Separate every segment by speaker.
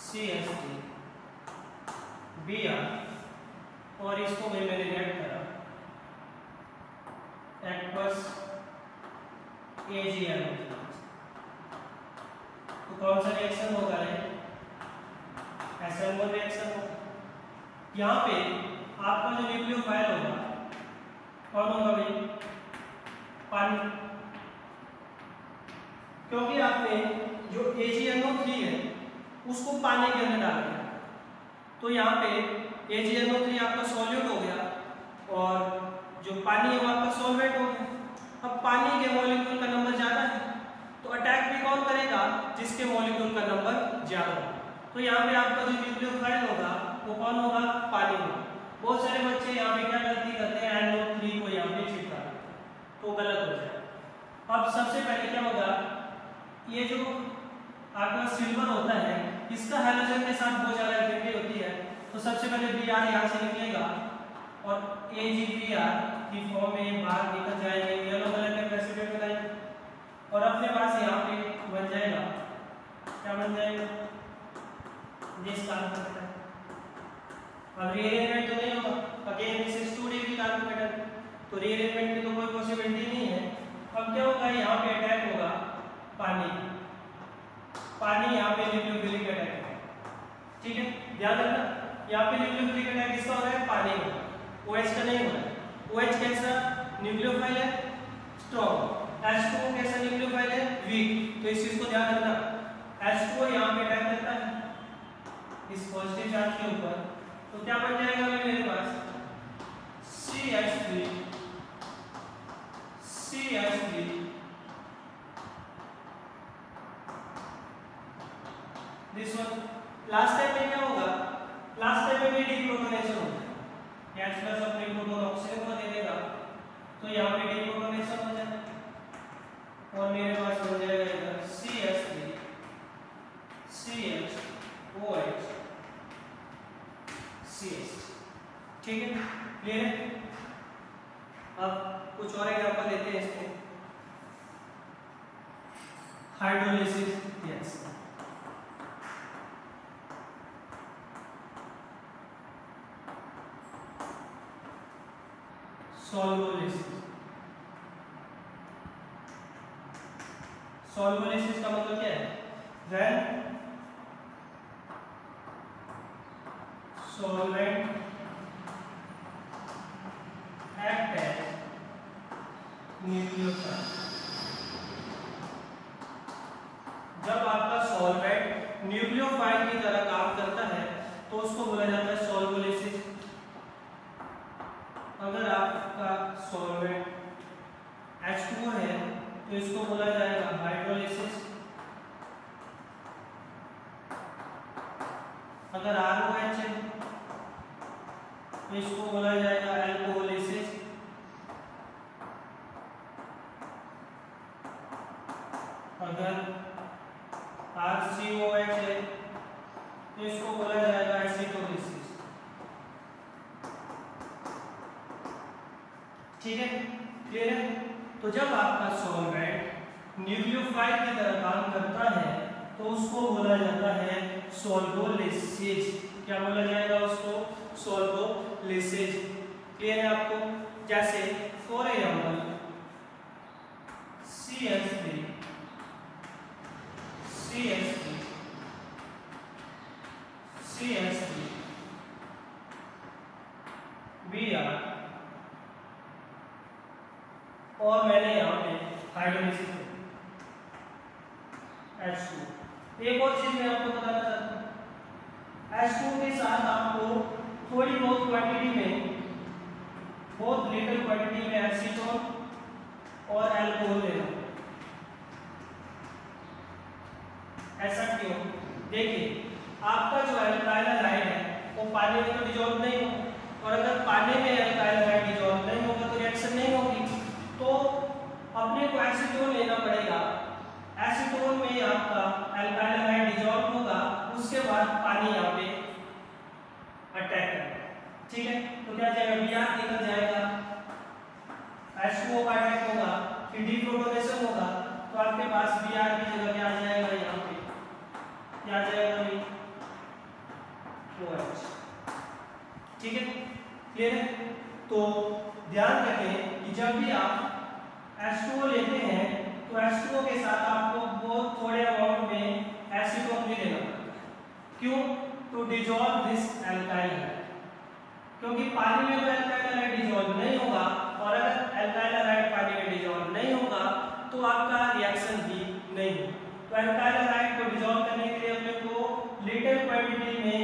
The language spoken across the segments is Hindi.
Speaker 1: CH3 Br और इसको भाई मैंने ऐड करा एक्वस AgNO3। तो कौन सा रिएक्शन होगा है? SN1 रिएक्शन होगा। यहाँ पे आपका जो न्यूक्लियोफाइल होगा कौन होगा भाई? पानी, क्योंकि आपने जो AgNO3 है उसको पानी के अंदर डाल दिया, तो यहाँ पे AgNO3 आपका सॉल्यूट हो गया और जो पानी है वो आपका सॉल्वेंट हो गया। अब पानी के मॉलिक्यूल का नंबर ज्यादा है तो अटैक भी कौन करेगा? जिसके मॉलिक्यूल का नंबर ज्यादा हो। तो यहाँ पे आपका जो न्यूक्लियोफाइल होगा वो कौन होगा? पानी होगा। बहुत सारे बच्चे यहाँ पे क्या गलती करते हैं? NO3 को यहाँ पे चिपका देते हैं, तो गलत हो जाएगा। अब सबसे पहले क्या होगा? ये जो आपका सिल्वर होता है इसका हैलोजन के साथ बहुत ज्यादा एफिनिटी होती है, तो सबसे पहले Br यहाँ से निकलेगा और AgBr की फॉर्म में बाहर निकल जाएंगे, येलो कलर के प्रेसिपिटेट बनाएंगे और अपने पास यहाँ पे बन जाएगा, क्या बन जाएगा? जिस कार्बन करता है। अब रीअरेंजमेंट तो नहीं होगा, again this is 2 degree carbon pattern, तो रीअरेंजमेंट की तो कोई पॉसिबिलिटी नहीं है। अब क्या होगा? यहाँ पे अटैक होगा पानी, पानी यहाँ पे न्यूक्लियोफिलिक अटैक है, ठीक है, ध्यान रखना। यहाँ पे न्यूक्लियोफिलिक अटैक किसका हो रहा है? पानी का, OH का नहीं हो रहा है। OH कैसा न्यूक्लियोफाइल है? स्ट्रॉन्ग। H2O कैसा न्यूक्लियोफाइल है? वीक। तो इस चीज को ध्यान रखना, H2O यहाँ पे अटैक करता है इस पॉजिटिव चार्ज के ऊपर, तो क्या बन जाएगा मेरे पास? CH3 this one. Last time में क्या होगा? लास्ट टाइम में भी डीप्रोटोनेशन होगा, H प्लस अपने प्रोटॉन ऑक्सीजन को दे देगा, तो यहाँ पे डीप्रोटोनेशन हो जाएगा और मेरे पास बन जाएगा इधर CH3 CH CH, ठीक है, क्लियर है? अब कुछ और एग्जांपल लेते हैं इसमें। Hydrolysis reaction, solvolysis. सॉल्वोलिसिस का मतलब क्या है? When solvent act as nucleophile। जब आपका सॉल्वेंट न्यूक्लियोफाइल की तरह काम करता है तो उसको बोला जाता है सॉल्वोलिसिस। अगर आपका सॉल्वेंट H2O है तो इसको बोला जाएगा हाइड्रोलिसिस। अगर ROH है तो इसको बोला जाएगा अल्कोहोलिसिस। अगर RCOH है तो इसको बोला जाएगा एसिटोलिसिस, ठीक है, क्लियर है? तो जब आपका सॉल्वेंट न्यूक्लियोफाइल की तरह काम करता है तो उसको बोला जाता है सॉल्वोलिसिस। क्या बोला जाएगा उसको? सॉल्वोलिसिस। क्लियर है आपको? जैसे फॉर एग्जांपल CH3 Br और मैंने यहाँ पे हाइड्रोलिसिस H2। एक और चीज मैं आपको बताना चाहता हूँ, H2 के साथ आपको थोड़ी बहुत क्वांटिटी में, बहुत लिटिल क्वांटिटी में एसीटोन और अल्कोहल लेना। ऐसा क्यों? देखिए, आपका जो अल्काइल हाइड है वो पानी में तो डिसॉल्व नहीं होगा, और अगर पानी में अल्काइल हाइड डिसॉल्व नहीं होगा तो रिएक्शन नहीं होगी, तो अपने को एसीटोन लेना पड़ेगा। एसीटोन में आपका अल्काइल हाइड डिसॉल्व होगा, उसके बाद पानी यहाँ पे अटैक करेगा, ठीक है? तो क्या जाएगा? Br निकल जाएगा, H2O का अटैक होगा, फिर डीप्रोटोनेशन होगा, तो आपके पास Br की जगह क्या आ जाएगा? यहाँ पे क्या आ जाएगा भाई? ठीक है, क्लियर है। तो ध्यान रखें कि जब भी आप H2O लेते हैं तो H2O के साथ आपको बहुत थोड़े अमाउंट में एसीटोन भी देना पड़ता है। क्यों? To dissolve this alkyl halide, क्योंकि पानी में तो एल्काइल हाइड डिसॉल्व नहीं होगा, और अगर एल्काइल हाइड पानी में डिसॉल्व नहीं होगा तो आपका रिएक्शन भी नहीं होगा। तो एल्काइल हाइड को डिसॉल्व करने के लिए अपने को लिटिल क्वांटिटी में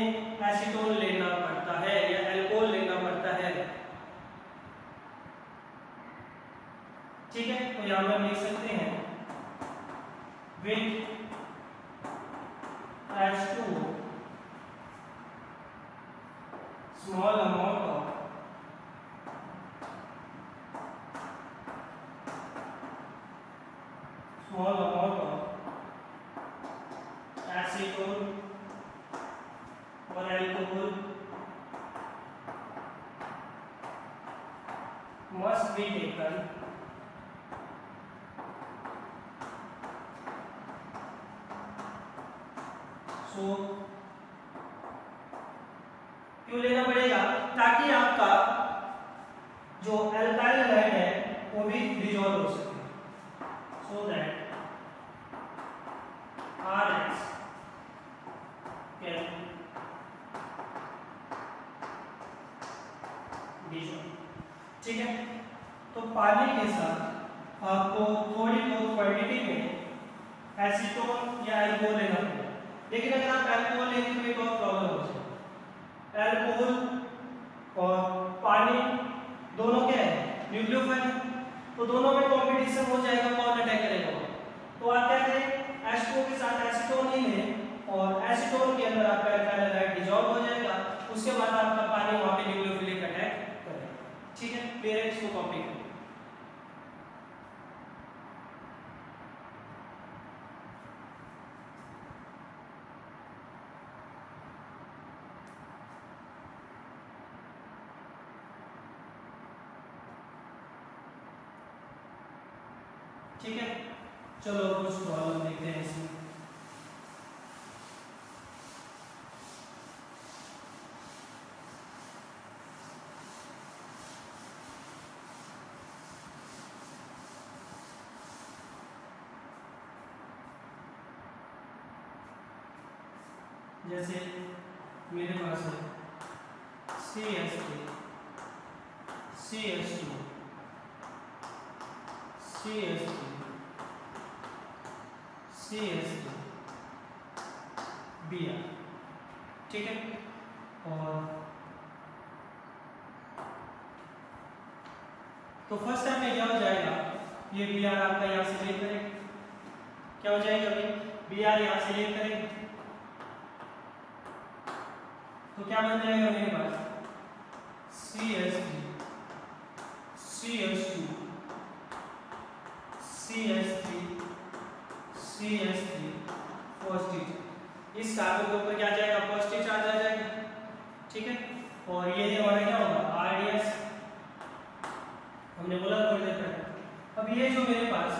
Speaker 1: एसीटोन लेना पड़ता है या अल्कोहल लेना पड़ता है। ठीक है, तो यहां पर लिख सकते हैं with H2O small amount of acetone or alcohol must be taken so क्यों लेना पड़ेगा? ताकि आपका जो एल्काइल हाइड है वो भी डिसॉल्व हो सके, so that RH can dissolve. ठीक है, तो पानी के साथ आपको थोड़ी बहुत क्वांटिटी में एसीटोन या अल्कोहल लेना पड़ेगा। लेकिन अगर आप अल्कोहल लेंगे तो एक और प्रॉब्लम हो सकती है। अल्कोहल और पानी दोनों क्या है? न्यूक्लियोफाइल, तो दोनों में कंपटीशन हो जाएगा कौन अटैक करेगा। तो आप क्या करें, H2O के साथ एसीटोन ही लें और एसीटोन के अंदर आपका एल्काइल हाइड डिसॉल्व हो जाएगा, उसके बाद आपका पानी वहां पे न्यूक्लियोफिलिक अटैक करेगा। ठीक है, क्लियर है, इसको कॉपी करें। ठीक है, चलो कुछ प्रॉब्लम देखते हैं इसमें। जैसे मेरे पास है CH3 CH2 CH3 CH3 Br। ठीक है, और तो फर्स्ट टाइम में क्या हो जाएगा, ये Br आपका यहां से लेट करें, क्या हो जाएगा भाई, Br यहां से लेट करें तो क्या बन जाएगा मेरे पास CH3 CH2 CH3 CH3 positive, इस कार्बन के ऊपर क्या आ जाएगा, पॉजिटिव चार्ज आ जाएगा। ठीक है, और ये हमारा क्या होगा, RDS, हमने बोला थोड़ी देर पहले। अब ये जो मेरे पास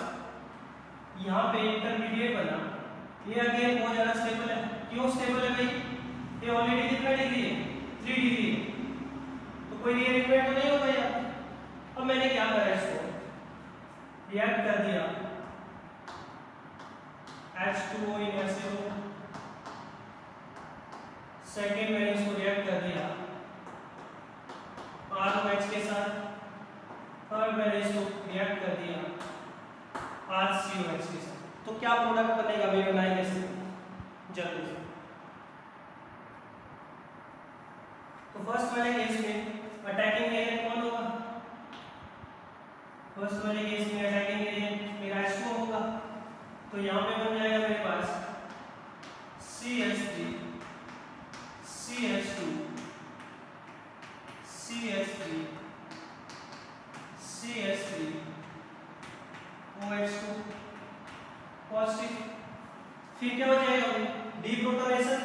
Speaker 1: यहाँ पे इंटरमीडिएट बना, ये अगेन बहुत ज्यादा स्टेबल है। क्यों स्टेबल है भाई, ये ऑलरेडी कितना डिग्री है, 3 डिग्री है, तो कोई रिएक्ट तो नहीं होगा यार। अब मैंने क्या करा, इसको रिएक्ट कर दिया H2O इन एसिटोन, सेकेंड मैंने इसको रिएक्ट कर दिया ROH के साथ, थर्ड मैंने इसको रिएक्ट कर दिया RCOH के साथ। तो क्या प्रोडक्ट बनेगा भाई, बनाएंगे इसमें जल्दी से। तो फर्स्ट वाले केस में अटैकिंग एजेंट कौन होगा, फर्स्ट वाले केस में अटैकिंग एजेंट मेरा H2O होगा, तो यहाँ पे बन जाएगा मेरे पास CH3 CH2 CH3 CH3 OH2 positive. फिर क्या हो जाएगा, डीप्रोटोनेशन,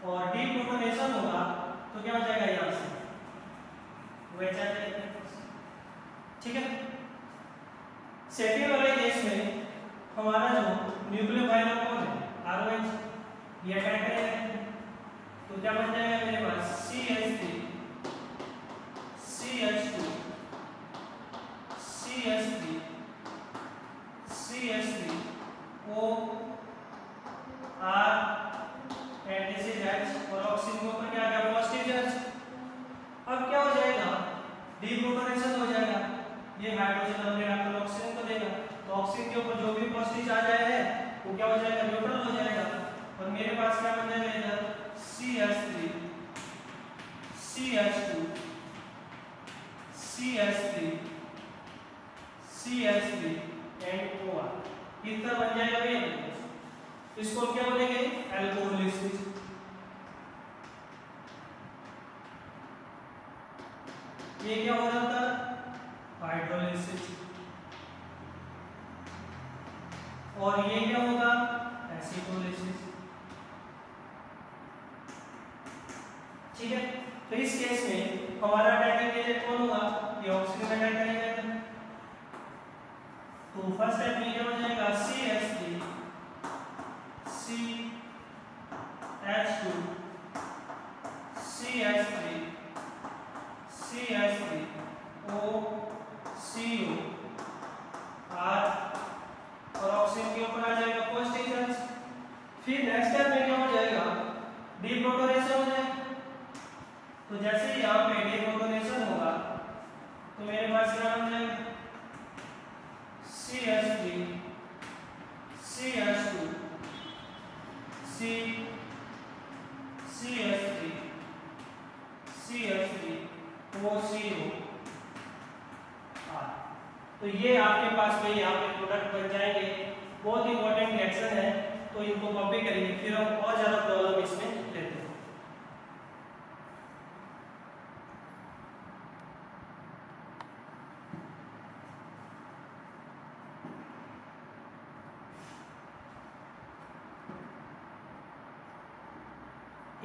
Speaker 1: और डीप्रोटोनेशन होगा तो क्या हो जाएगा, यहाँ से OH आ जाएगा। ठीक है, सेकेंड वाले केस में हमारा जो न्यूक्लियोफाइल कौन है, ROH, ये अटैक करेगा, तो क्या बन जाएगा मेरे पास CH3 CH2 CH3 CH3 O R and this is H और ऑक्सीजन के ऊपर क्या आ गया पॉजिटिव चार्ज। अब क्या हो जाएगा डीप्रोटोनेशन हो जाएगा, ये हाइड्रोजन अपने ऑक्सीजन को देगा, तो ऑक्सीजन के ऊपर जो भी पॉजिटिव चार्ज आया है वो क्या हो जाएगा न्यूट्रल हो जाएगा और मेरे पास क्या बन जाएगा इधर CH3 CH2 CH3 CH3 and OR कितना बन जाएगा भैया, इसको क्या बोलेंगे अल्कोहलिसिस। ये क्या हो जाता है हाइड्रोलिसिस और ये क्या होगा एसिडोलिसिस। ठीक है, तो इस केस में हमारा अटैकिंग एजेंट कौन होगा, ये ऑक्सीजन अटैक करेगा। तो फर्स्ट स्टेप में क्या हो जाएगा CH3 CH2 CH3 CH3 O CO R और ऑक्सीजन के ऊपर आ जाएगा पॉजिटिव चार्ज। फिर नेक्स्ट स्टेप में क्या हो जाएगा डीप्रोटोनेशन हो जाएगा। तो जैसे ही यहाँ पे डीप्रोटोनेशन होगा तो मेरे पास क्या बन जाएगा CH3 CH2 CH3 CH3 OCO R। तो ये आपके पास में यहाँ पे प्रोडक्ट बन जाएंगे। बहुत इंपॉर्टेंट रिएक्शन है, तो इनको कॉपी करेंगे, फिर हम और ज्यादा प्रॉब्लम इसमें लेते हैं।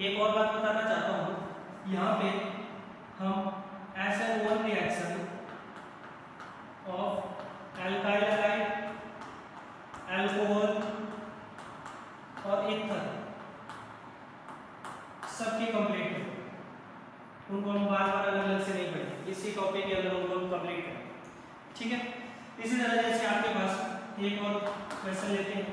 Speaker 1: एक और बात बताना चाहता हूँ, यहाँ पे हम SN1 reaction of alkyl halide alcohol और ईथर सबकी कंप्लीट है, उनको हम बार बार अलग अलग से नहीं पढ़ेंगे, इसी टॉपिक के अंदर उनको हम कंप्लीट करेंगे। ठीक है, इसी तरह जैसे आपके पास एक और क्वेश्चन लेते हैं।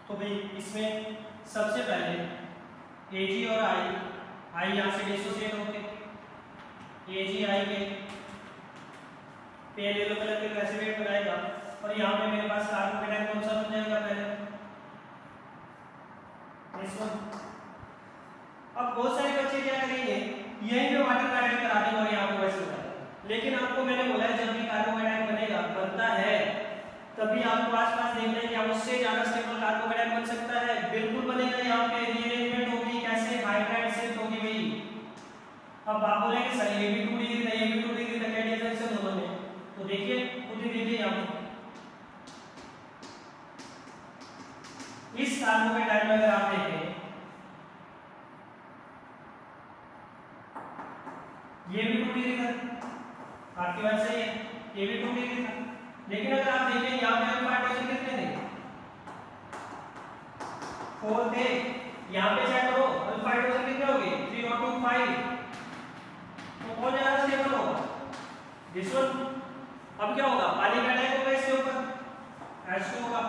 Speaker 1: तो भाई इसमें सबसे पहले AG और I यहाँ से डिसोसिएट होते, AgI के पेल येलो कलर के रेसिडेंट बनाएगा और यहाँ पे मेरे पास कार्बोकेटाइन कौन सा बन जाएगा पहले this one। अब बहुत सारे बच्चे क्या करेंगे यहीं पे वाटर का ऐड करा देंगे और यहाँ पे वैसे होता है, लेकिन आपको मैंने बोला है जब भी कार्बोकेटाइन बनेगा बनता है तभी आपको आसपास देखना है कि उससे ज्यादा स्टेबल कार्बोकेटाइन बन सकता है, बिल्कुल बनेगा। यहाँ पे रीअरेंजमेंट होगी, कैसे हाइड्राइड शिफ्ट होगी भाई। अब आप बोलेंगे सर ये भी 2 डिग्री था, ये भी 2 डिग्री था, क्या डिफरेंस है दोनों में? तो देखिए खुद ही देखिए यहाँ पे इस कार्बोकेटाइन में अगर आप देखें ये भी 2 डिग्री था, आपकी बात सही है, ये भी 2 डिग्री था, लेकिन अगर आप देखें यहाँ पे अल्फा हाइड्रोजन कितने थे 4 थे, यहाँ पे चेक करो अल्फा हाइड्रोजन कितने हो गए 3 और 2 5, तो कौन ज्यादा स्टेबल होगा दिस वन। अब क्या होगा पानी का अटैक होगा इसके ऊपर H2 होगा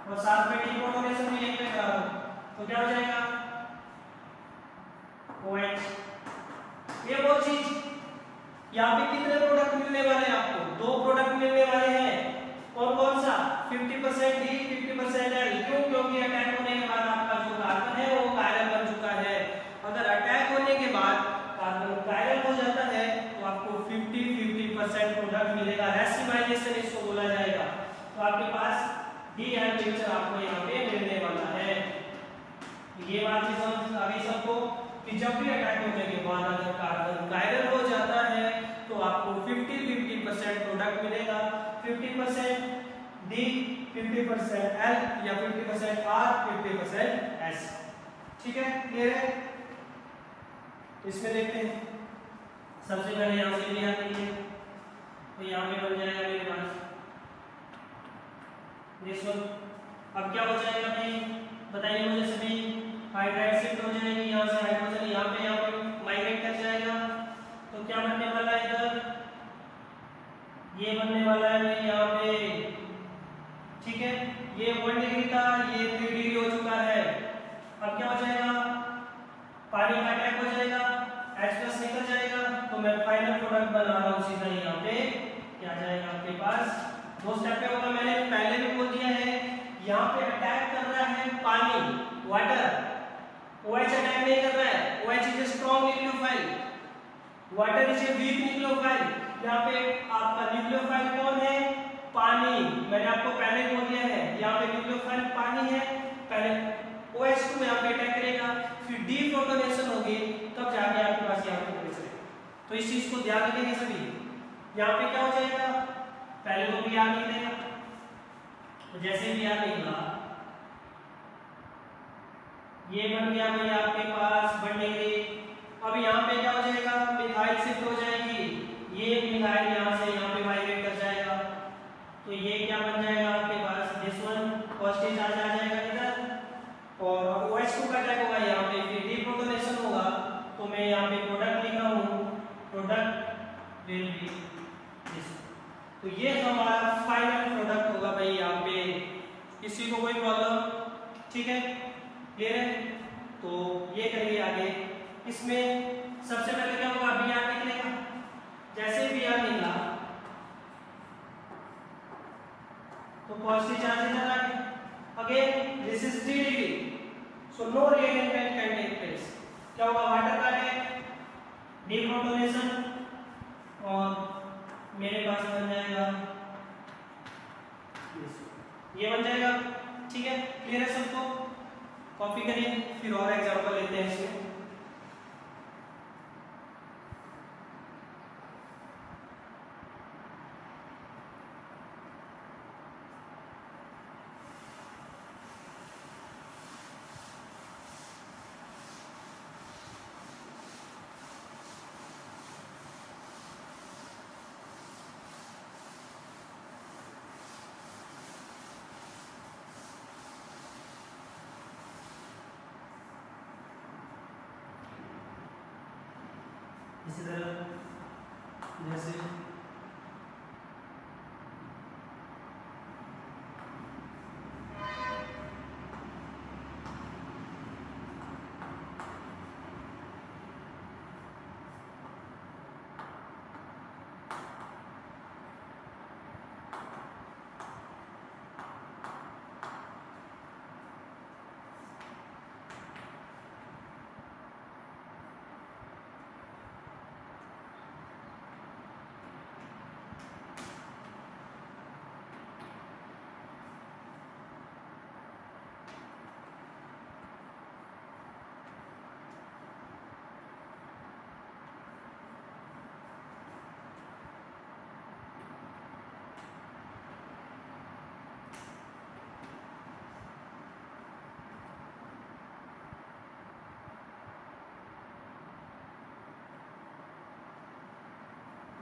Speaker 1: और साथ में डीप्रोटोनेशन भी यहीं पे करा दो तो क्या हो जाएगा OH। ये वो चीज यहाँ पे कितने प्रोडक्ट मिलने वाले हैं आपको 2 प्रोडक्ट मिलने वाले हैं, और कौन सा 50% डी 50% एल। क्यों? क्योंकि अटैक होने के बाद आपका जो कार्बन है वो कायरल बन चुका है। अगर अटैक होने के बाद कार्बन कायरल हो जाता है तो आपको 50% प्रोडक्ट मिलेगा। रेसिमाइजेशन इसको बोला जाएगा। तो आपके पास डी एंड पिक्चर आपको यहाँ पे मिलने वाला है। ये बात समझ आ गई सबको कि जब भी अटैक होने के बाद अगर कार्बन कायरल हो जाता है तो आपको 50% प्रोडक्ट मिलेगा। 50% डी 50% एल या 50% आर 50% एस। ठीक है, क्लियर है? इसमें देखते हैं। सबसे पहले यहाँ से भी आती है तो यहाँ पे बन जाएगा मेरे पास देखो। अब क्या हो जाएगा भाई बताइए मुझे सभी। हाइड्राइड शिफ्ट हो जाएगी, यहाँ से हाइड्रोजन यहाँ पे माइग्रेट कर जाएगा। तो क्या बनने वाला है इधर? ये बनने वाला है भाई यहाँ पे। ठीक है, ये 1 डिग्री था, ये 3 डिग्री हो चुका है। अब क्या हो जाएगा? पानी का अटैक हो जाएगा, H+ निकल जाएगा। तो मैं फाइनल प्रोडक्ट बना रहा हूँ सीधा यहाँ पे। क्या जाएगा आपके पास? 2 स्टेप पे होगा। मैंने पहले भी बोल दिया है, यहाँ पे अटैक कर रहा है पानी, वाटर। OH अटैक नहीं कर रहा है। OH is a strong nucleophile, water is a weak nucleophile. यहाँ पे आपका न्यूक्लियोफाइल कौन है? पानी। मैंने आपको पहले ही बोल दिया है, यहाँ पे न्यूक्लियोफाइल पानी है। पहले OH2 यहाँ पे अटैक करेगा, फिर डीप्रोटोनेशन होगी, तब जाके आपके पास यहाँ पे प्रेशर है। तो इस चीज को ध्यान रखेंगे सभी। यहाँ पे क्या हो जाएगा? पहले तो Br निकलेगा, तो जैसे Br निकला ये बन गया भाई आपके पास 1 डिग्री। अब यहाँ पे क्या हो जाएगा? मिथाइल शिफ्ट हो जाएगी। ये मिथाइल यहाँ से यहाँ पे माइग्रेट कर जाएगा। तो ये क्या बन जाएगा आपके पास? दिस वन पॉजिटिव चार्ज आ जाएगा इधर। और OH2 का अटैक होगा यहाँ पे, फिर डीप्रोटोनेशन होगा। तो मैं यहाँ पे प्रोडक्ट लिख रहा हूँ, प्रोडक्ट विल बी दिस। तो ये हमारा फाइनल प्रोडक्ट होगा भाई यहाँ पे। किसी को कोई प्रॉब्लम? ठीक है, क्लियर है? तो ये करेंगे आगे। इसमें सबसे पहले क्या होगा? Br निकलेगा। जैसे Br निकला तो पॉजिटिव चार्ज इधर आ गया। Again this is 3 degree, so no reaction can take place. क्या होगा? वाटर का अटैक, डीप्रोटोनेशन, और मेरे पास बन जाएगा ये बन जाएगा। ठीक है, क्लियर है सबको? कॉपी करिए, फिर और एग्जांपल लेते हैं इसमें। इसी तरह जैसे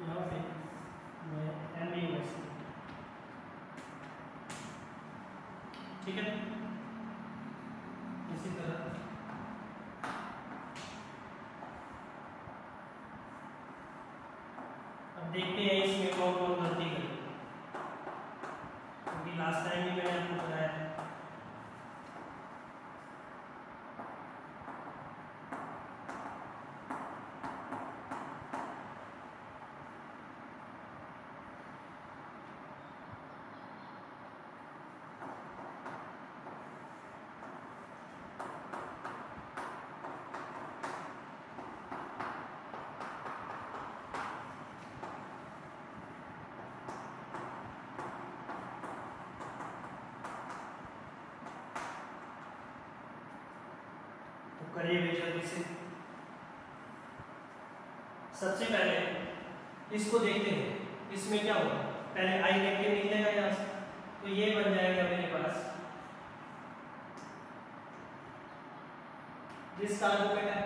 Speaker 1: यहाँ पे मैं MB यूनिवर्सिटी। ठीक है, इसी तरह अब देखते हैं इसमें कौन कौन गलती करी, क्योंकि लास्ट टाइम भी मैंने आपको बताया था। करिए भाई जल्दी से। सबसे पहले इसको देखते हैं, इसमें क्या होगा। पहले आई नेगेटिव निकलेगा यहाँ से, तो ये बन जाएगा मेरे पास दिस कार्बोनेट है।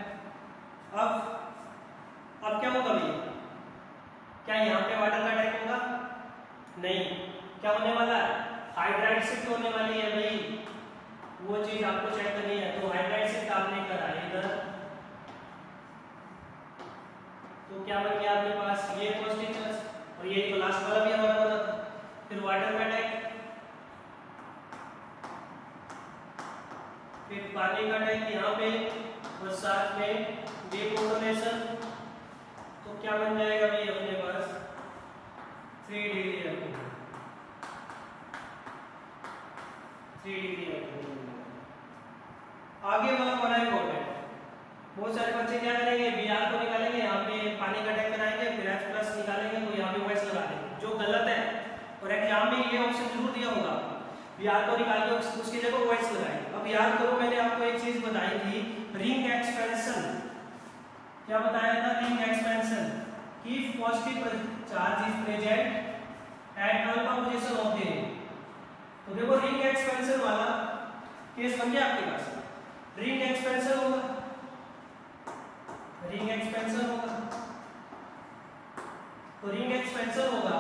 Speaker 1: अब क्या होगा भैया, क्या यहाँ पे वाटर का अटैक होगा? नहीं। क्या होने वाला है? हाइड्राइड शिफ्ट होने वाली है भाई, वो चीज आपको चेक करनी है। तो हाइड्राइड शिफ्ट आपने करा इधर, तो क्या बन गया आपके पास ये पॉजिटिव चार्ज, और ये तो लास्ट वाला भी हमारा बना था। फिर वाटर का अटैक, फिर पानी का अटैक यहाँ पे, और साथ में डिपोटोनेशन। तो क्या बन जाएगा भाई अपने पास 3 डिग्री अल्कोहल, 3 डिग्री अल्कोहल। आगे वाला बड़ा इंपॉर्टेंट, बहुत सारे बच्चे क्या करेंगे, Br को निकालेंगे, यहाँ पे पानी का अटैक कराएंगे, फिर H+ निकालेंगे, तो यहाँ पे OH लगा देंगे, जो गलत है। और एग्जाम में ये ऑप्शन जरूर दिया होगा, Br को निकाल के उसकी जगह OH लगाएंगे। अब याद करो, मैंने आपको एक चीज बताई थी, रिंग एक्सपेंशन। क्या बताया था? रिंग एक्सपेंशन की positive charge is present at alpha position of the ring. तो देखो रिंग एक्सपेंशन वाला केस बन गया आपके पास। रिंग एक्सपेंशन होगा, रिंग एक्सपेंशन होगा, तो रिंग एक्सपेंशन होगा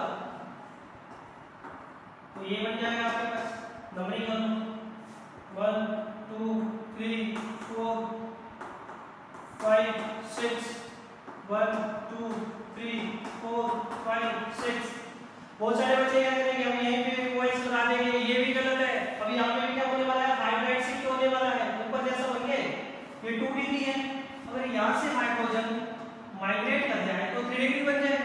Speaker 1: तो ये बन जाएगा आपके पास नंबरिंग 1 2 3 4 5 6 1 2 3 4 5 6। बहुत सारे बच्चे क्या करेंगे, हम यहीं पे OH लगा देंगे, ये भी गलत है। अब यहाँ पे भी क्या होने वाला है, हाइड्राइड शिफ्ट होने वाला है, ऊपर जैसा बन गया ये 2 डिग्री है। अगर यहाँ से हाइड्रोजन माइग्रेट कर जाए तो 3 डिग्री बन जाए।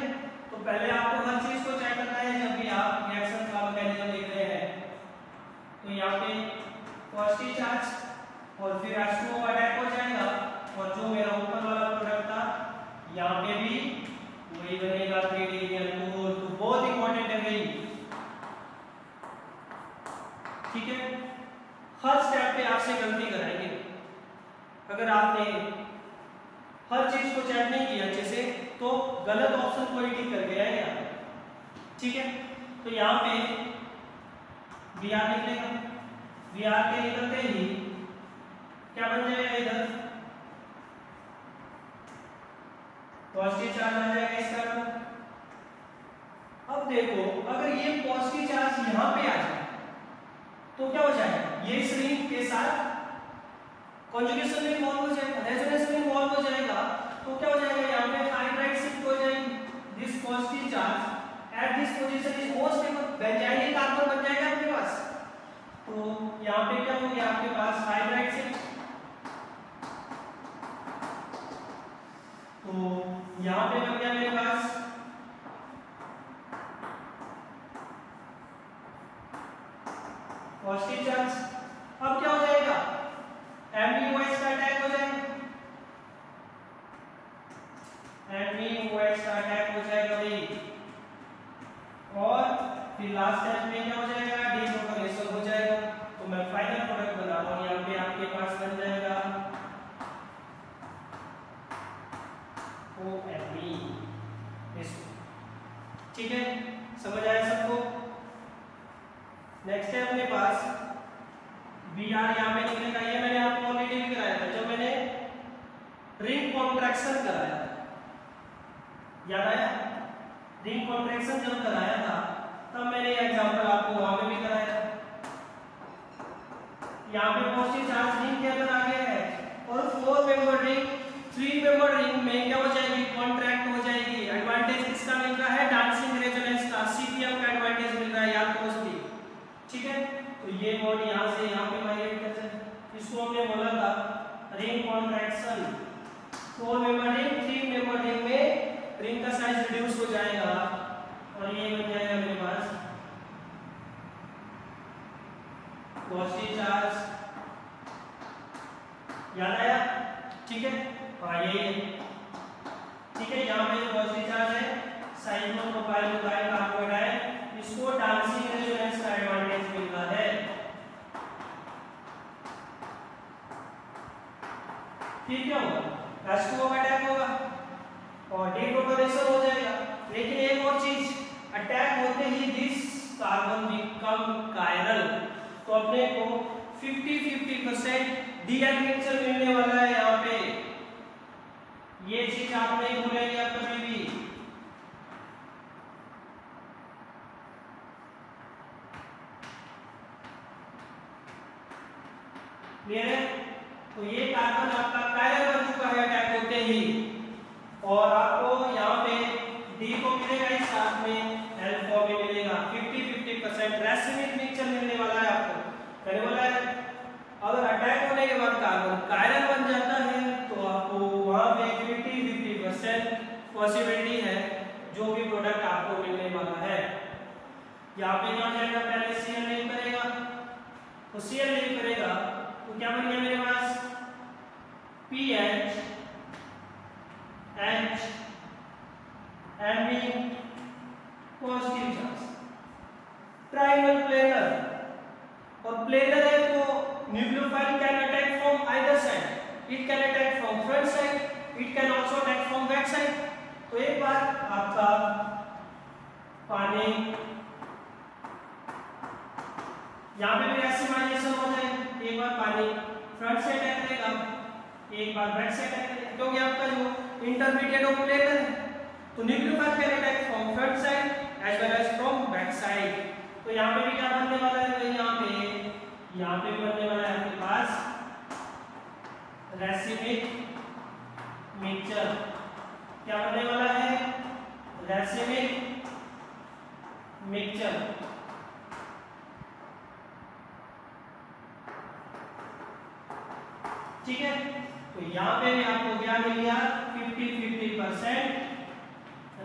Speaker 1: तो पहले आपको हर चीज को चेक करना है जब भी आप रिएक्शन का मैकेनिज्म देख रहे हैं। तो यहाँ पे पॉजिटिव चार्ज और फिर H2O अटैक हो जाएगा, और जो मेरा ऊपर वाला प्रोडक्ट था यहाँ पे भी वही बनेगा 3 डिग्री अल्कोहल। तो बहुत इंपॉर्टेंट है भाई, ठीक है। हर स्टेप पे आपसे गलती कराएंगे, अगर आपने हर चीज को चेक नहीं किया अच्छे से तो गलत ऑप्शन कोई टिक कर गया है यहाँ, ठीक है। तो यहाँ पे Br निकलेगा, Br के निकलते ही क्या बन जाएगा, इधर पॉजिटिव चार्ज आ जाएगा इसका। अब देखो, अगर ये पॉजिटिव चार्ज यहाँ पे आ जाए तो क्या हो जाएगा, ये इस रिंग के साथ कॉन्जुगेशन में इन्वॉल्व हो जाएगा, रेजोनेंस में इन्वॉल्व हो जाएगा। तो क्या हो जाएगा, यहाँ पे हाइड्राइड शिफ्ट हो जाएगी, this positive charge at this position is more stable, benzyl carbon बन जाएगा आपके पास। तो यहाँ पे क्या हो गया आपके पास हाइड्राइड शिफ्ट, तो यहाँ पे बन गया मेरे पास पॉजिटिव चार्ज। अब क्या हो जाएगा, MbOH का अटैक हो जाएगा, MbOH का अटैक हो जाएगा भाई, और फिर लास्ट स्टेप में क्या हो जाएगा, डिपोटोनेशन हो जाएगा। तो मैं फाइनल प्रोडक्ट बना रहा हूँ, यहाँ पे आपके पास बन जाएगा OMe, ठीक है। समझ आया सबको? नेक्स्ट है अपने पास Br यहाँ पे निकलेगा, ये मैंने आपको ऑलरेडी भी कराया था जब मैंने रिंग कॉन्ट्रैक्शन कराया था, याद आया? रिंग कॉन्ट्रैक्शन जब कराया था तब मैंने ये एग्जांपल आपको वहां पे भी कराया था। यहाँ पे पॉजिटिव चार्ज रिंग के अंदर आ गया है, और 4 मेंबर रिंग 3 मेंबर रिंग में क्या हो जाएगी, कॉन्ट्रैक्ट हो जाएगी। एडवांटेज किसका मिल रहा है, डांसिंग रेजोनेंस का, CPM का एडवांटेज मिल रहा है, याद करो सभी, ठीक है। तो ये बॉन्ड यहाँ से यहाँ पे माइग्रेट कर जाए, इसको हमने बोला था ring contraction. 4 member ring 3 member ring में रिंग का साइज रिड्यूस हो जाएगा, और ये बन जाएगा मेरे पास पॉजिटिव चार्ज, याद आया? ठीक है, हाँ ये ठीक है। यहाँ पे पॉजिटिव चार्ज है, साइज में प्रोफाइल कार्बोनेट है, इसको डांसिंग रेजोनेंस का एडवांटेज मिल रहा है। फिर क्या होगा, H2O का अटैक होगा और डिप्रोटोनेशन हो जाएगा। लेकिन एक और चीज, अटैक होते ही दिस कार्बन बिकम कायरल, तो अपने को 50-50% डीएनएचर मिलने वाला है यहाँ पे। ये चीज आप नहीं भूलेंगे आप कभी भी। क्लियर है? तो ये कार्बन आपका कायरल बन चुका है अटैक होते ही, और आपको यहाँ पे डी को मिलेगा इस साथ में एल्फा भी मिलेगा, 50-50% रेसिमिक मिक्सचर मिलने वाला है आपको। मैंने बोला है अगर अटैक होने के बाद कार्बन कायरल बन जाता है तो आपको वहां पे 50-50% पॉसिबिलिटी है जो भी प्रोडक्ट आपको मिलने वाला है। यहाँ पे क्या जाएगा, पहले Cl नहीं करेगा, तो Cl नहीं करेगा तो क्या बन गया मेरे पास PH H Mb positive charge, triangle planar, और प्लेनर है तो nucleophile can attack from either side, it can attack from front side, it can also attack from back side. तो एक बार आपका पानी यहाँ पे भी रेसिमाइजेशन हो जाए, एक बार पानी फ्रंट से अटैक करेगा, एक बार बैक से अटैक करेगा, क्योंकि आपका जो इंटरमीडिएट ऑफ प्लेनर है तो nucleophile can attack from front side as well as from back side. तो यहाँ पे भी क्या बनने वाला है भाई, यहाँ पे भी बनने वाला है आपके पास रेसिमिक मिक्सचर। क्या बनने वाला है, रेसिमिक मिक्सचर। ठीक है, तो यहाँ पे भी आपको क्या मिल गया, 50-50%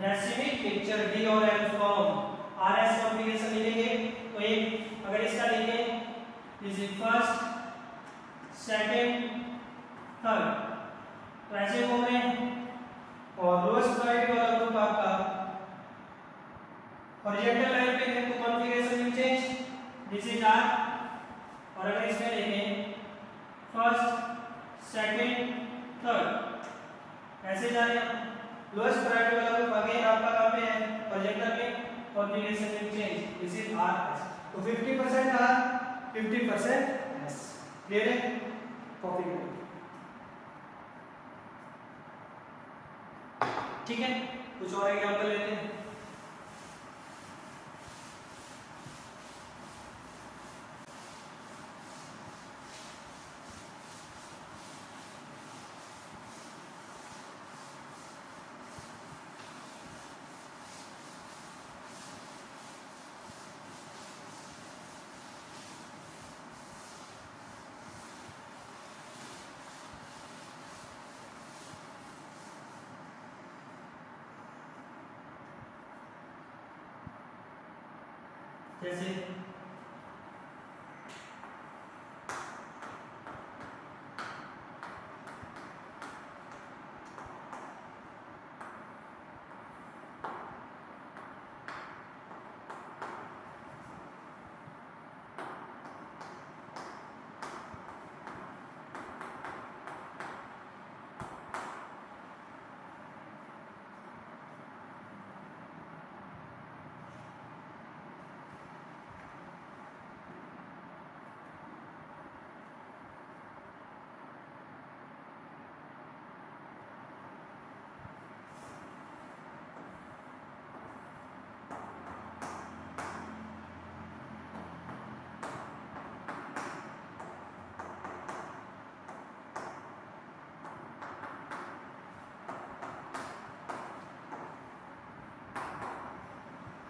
Speaker 1: रेसिमिक मिक्सचर डी और एल फॉर्म। आरएस कॉन्फ़िगरेशन लिखेंगे तो एक अगर इसका लिखें this is first second third, तो ऐसे हो गए, और लोएस्ट प्रायोरिटी वाला ग्रुप आपका हॉरिजॉन्टल लाइन पे है तो configuration will change, this is R, और अगर इसमें लिखें फर्स्ट सेकंड थर्ड ऐसे जा रहे हैं, लोएस्ट प्रायोरिटी वाला ग्रुप अगेन आपका कहां पे है, हॉरिजॉन्टल में, configuration will change, this is R. तो 50% आर 50% एस। क्लियर है? कॉपी करें, ठीक है। कुछ और एग्जांपल लेते हैं। जैसे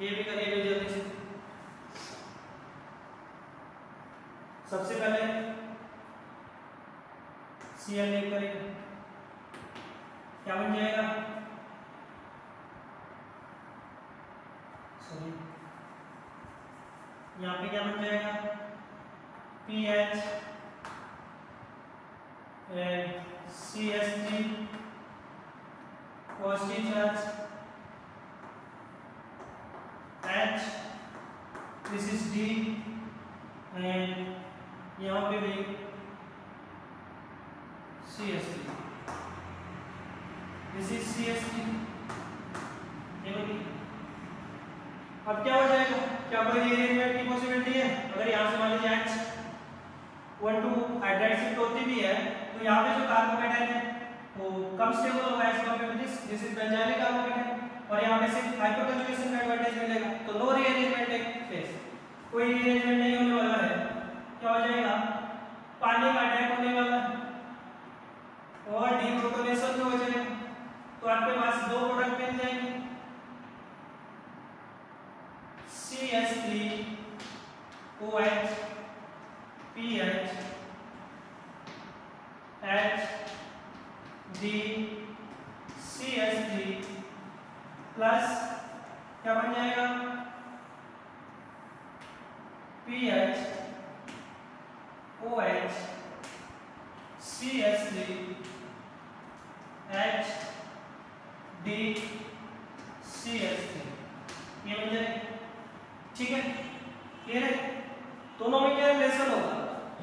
Speaker 1: ये भी करिए जल्दी से। सबसे पहले Cl एक करेंगे, क्या बन जाएगा, सॉरी यहाँ पे क्या बन जाएगा, PH and CH3 positive charge, H this is D, and यहाँ पे भी CH3, दिस इज CH3। अब क्या हो जाएगा, क्या कोई रीअरेंजमेंट की पॉसिबिलिटी है? अगर यहाँ से मान लीजिए H12 हाइड्राइड शिफ्ट होती भी है तो यहाँ पे जो कार्बोकेटाइन है वो कम स्टेबल होगा as compared to this is benzylic carbocation, और यहाँ पे सिर्फ हाइपरकंजुगेशन का एडवांटेज मिलेगा, तो नो रीअरेंजमेंट टेक प्लेस, कोई रीअरेंजमेंट नहीं होने वाला है। क्या हो जाएगा, पानी का अटैक होने वाला है और डीप्रोटोनेशन हो जाएगा, तो आपके पास दो प्रोडक्ट मिल जाएंगे, CH3 OH PH HD CH3 plus क्या बन जाएगा, PH OH CH3 HD CH3, ये बन जाएगा। ठीक है, क्लियर है? दोनों में क्या रिलेशन होगा,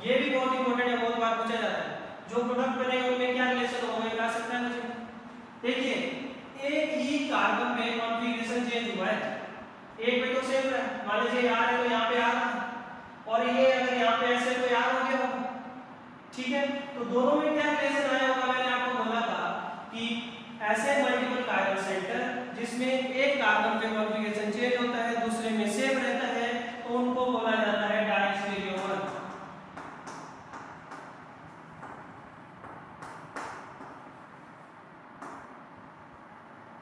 Speaker 1: ये भी बहुत इंपॉर्टेंट है, बहुत बार पूछा जाता है, जो प्रोडक्ट बनेगा उनमें क्या रिलेशन होगा, ये बता सकता है मुझे? देखिए, एक ही कार्बन में कॉन्फ़िगरेशन चेंज हुआ है, एक में तो सेम है, मान लीजिए R है तो यहाँ पे R था, और ये अगर यहाँ पे ऐसे तो R हो गया होगा। ठीक है, तो दोनों में क्या रिलेशन आया होगा, मैंने आपको बोला था कि ऐसे मल्टीपल कार्बन सेंटर जिसमें एक कार्बन पे कॉन्फ़िगरेशन चेंज होता है दूसरे में सेम रहता है, तो उनको बोला जाता है डायस्टेरियोमर।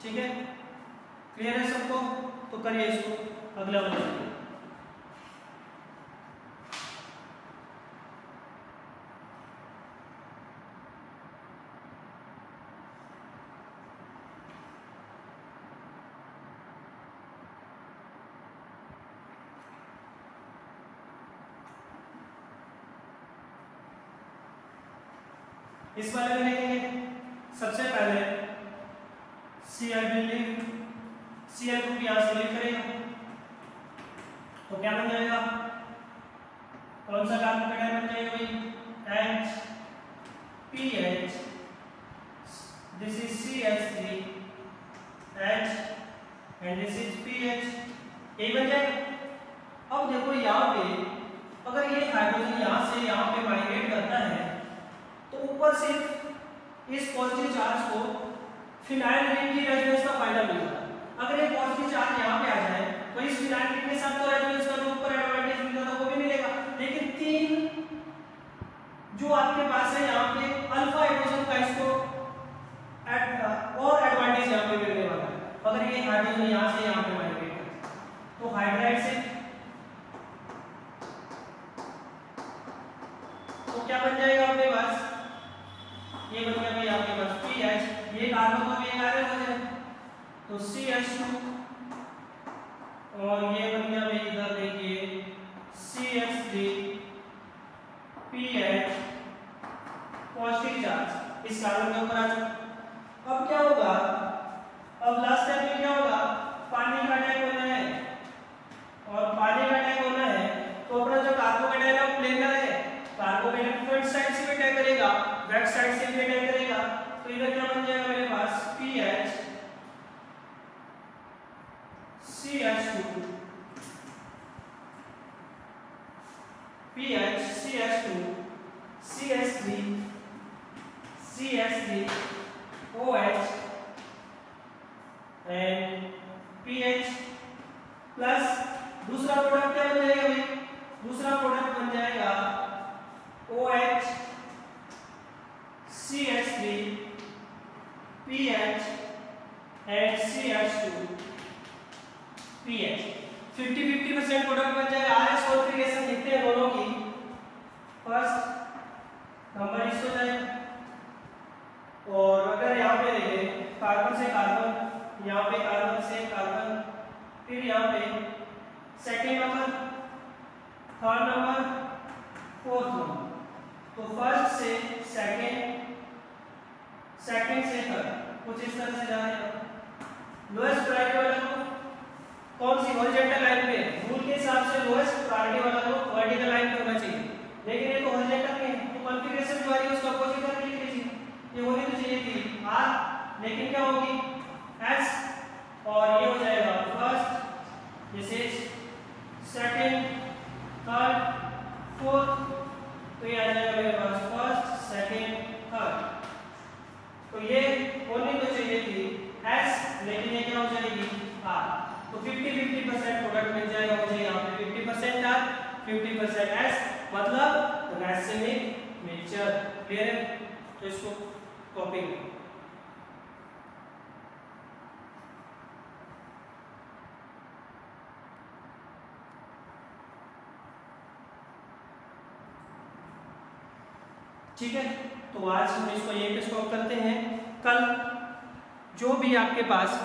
Speaker 1: ठीक है, क्लियर है सबको? तो करिए इसको अगला वाला। इस वाले में देखेंगे, सबसे पहले Cl ग्रुप यहाँ से लीव करेगा, तो क्या बन जाएगा, कौन सा कार्बोकेटाइन बन जाएगा भाई, H PH, this is CH3 H and this is PH, यही बन जाएगा। अब देखो यहाँ पे अगर ये हाइड्रोजन यहाँ से यहाँ पे माइग्रेट करता है तो ऊपर सिर्फ इस पॉजिटिव चार्ज को फिनाइल रिंग की रेजोनेंस का फायदा मिलेगा। अगर ये पॉजिटिव चार्ज यहाँ पे आ जाए तो इस फिनाइल रिंग के साथ तो रेजोनेंस का जो ऊपर एडवांटेज मिलता था वो भी मिलेगा, लेकिन तीन जो आपके पास है यहाँ पे अल्फा हाइड्रोजन का इसको और एडवांटेज यहाँ पे मिलने वाला है। अगर ये हाइड्रोजन यहाँ से यहाँ पे माइग्रेट करे तो हाइड्राइड से तो क्या बन जाएगा आपके पास, ये बन गया भाई आपके पास PH, ये कार्बन का भी एक आयन हो जाए तो CH2, और ये बन गया भाई इधर देखिए CH3 PH, पॉजिटिव चार्ज इस कार्बन के ऊपर आ चुका। अब क्या होगा, अब लास्ट स्टेप में क्या होगा, पानी का अटैक होना है, और पानी का अटैक होना है तो अपना जो कार्बोकेटाइन है वो प्लेनर है, कार्बोकेटाइन फ्रंट साइड से भी अटैक करेगा, बैक साइड से भी अटैक करेगा, तो इधर क्या बन जाएगा मेरे पास PH CH2 PH CH2 CH3 CH3 OH and PH plus दूसरा प्रोडक्ट क्या बन जाएगा भाई, दूसरा प्रोडक्ट बन जाएगा OH CH3 PH and CH2 PH, 50-50% product बन जाएगा। RS कॉन्फ़िगरेशन लिखते हैं दोनों की, फर्स्ट नंबर इस हो जाएगा, और अगर यहाँ पे देखें कार्बन से कार्बन, यहाँ पे कार्बन से कार्बन, फिर यहाँ पे second number, third number, fourth number, तो फर्स्ट से सेकेंड, सेकेंड से थर्ड, कुछ इस तरह से जा रहे हैं। लोएस्ट प्रायोरिटी वाला ग्रुप कौन सी, हॉरिजॉन्टल लाइन पे, रूल के हिसाब से लोएस्ट प्रायोरिटी वाला ग्रुप वर्टिकल लाइन पे होना चाहिए, लेकिन ये तो हॉरिजॉन्टल नहीं है, तो कॉन्फ़िगरेशन जो आ रही है उसका अपोजिट करके लिख लीजिए। लेकिन क्या होगी S, और ये हो जाएगा first, this is second, third, fourth, तो ये आ जाएगा मेरे पास फर्स्ट, सेकंड, थर्ड। तो ये होनी तो चाहिए थी S, लेकिन ये क्या हो जाएगी R। तो 50-50% प्रोडक्ट मिल जाएगा मुझे यहाँ पे, 50% R 50% S, मतलब रैसिमिक मिक्सचर। क्लियर है? तो इसको कॉपी करो। ठीक है, तो आज हम इसको यहीं पे स्टॉप करते हैं। कल जो भी आपके पास